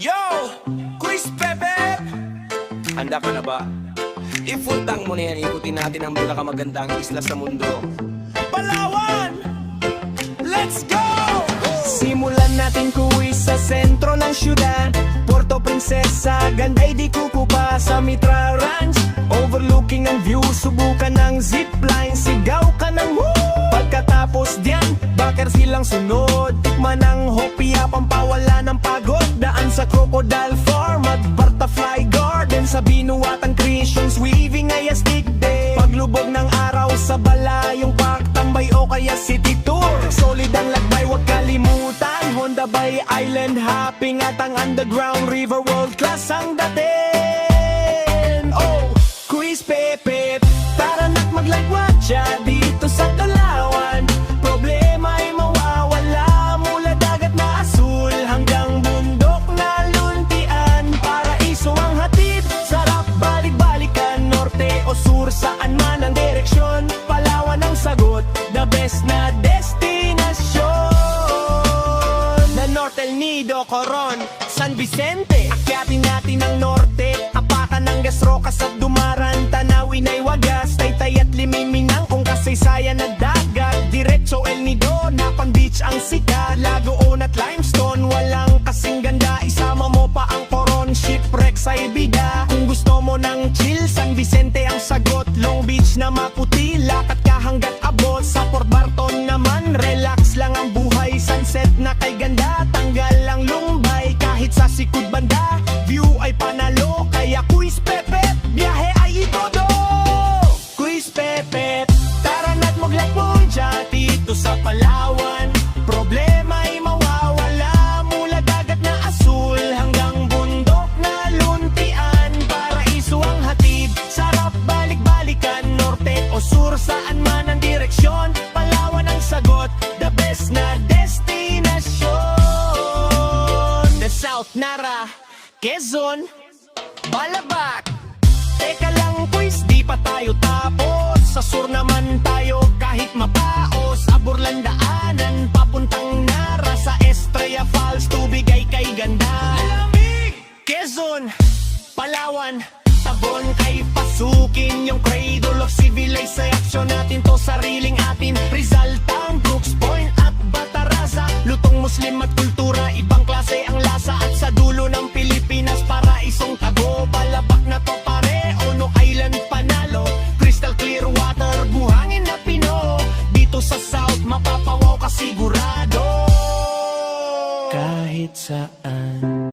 Yo! Quiz Pepe! Handa ka na ba? I-full tank mo na yan, ikutin natin ang pinakamagandang isla sa mundo. Palawan! Let's go! Simulan natin quiz sa sentro ng syudad, Puerto Princesa, Ganday di Cucupa sa Mitra Ranch. Overlooking ang view, subukan ng zipline, sigaw ka ng woo! Pagkatapos diyan, bakit silang sunod? Tikman ng hopia, pampawala ng pagod. Daan sa Crocodile Farm at Butterfly Garden, sa binuwatang creations, weaving ay astig day. Paglubog ng araw sa Balayong Park, tambay o kaya city tour. Solid ang lakbay, huwag kalimutan, Honda Bay Island hopping at ang underground river, world class ang dating. Oh, Quiz Pepe, tara na't maglagwatcha dito sa Palawan. Problema ay mawawala, mula dagat na asul hanggang bundok na luntian. Paraiso ang hatid, sarap balik-balikan, norte o sur, saan man ang direksyon. Palawan ang sagot, the best na destinasyon. The Norte, El Nido, Coron, San Vicente, akyatin natin ang norte, apakan ng Gasrocas at Dumaran, tanawin ay wagas, Taytay at Limiminang kung kasaysayan na dagat. Diretso El Nido, Napang Beach ang sikat, Lagoon at Limestone, walang kasing ganda. Isama mo pa ang Coron, shipwrecks ay bida. Kung gusto mo ng chill, San Vicente ang sagot. Long Beach na maputi, lakad ka hanggat abot. Sa Port Barton naman, relax lang ang buhay. Sunset na kay ganda, tanggal ang lumbay. Kahit sa sikod banda, view ay panalo. Kaya Quiz Pepe, biyahe ay itodo. Quiz Pepe, tara na't maglagwatcha dito sa Palawan. Problema ay mawawala, mula dagat na asul hanggang bundok na luntian. Paraiso ang hatid, sarap balik-balikan, norte o sur, saan man ang direksyon. Palawan ang sagot, the best na destinasyon. The South, Nara, Quezon, Balabac. Teka lang quiz, di pa tayo tapos. Sa sur naman tayo kahit mapaos. Aburlan daanan, papuntang Nara. Sa Estrella Falls, tubig ay kay ganda. Quezon, Palawan, Tabon ay pasukin. Yung cradle of civilization natin to, sariling atin. Rizal Town, Brooks Point at Bataraza, lutong Muslim at kultura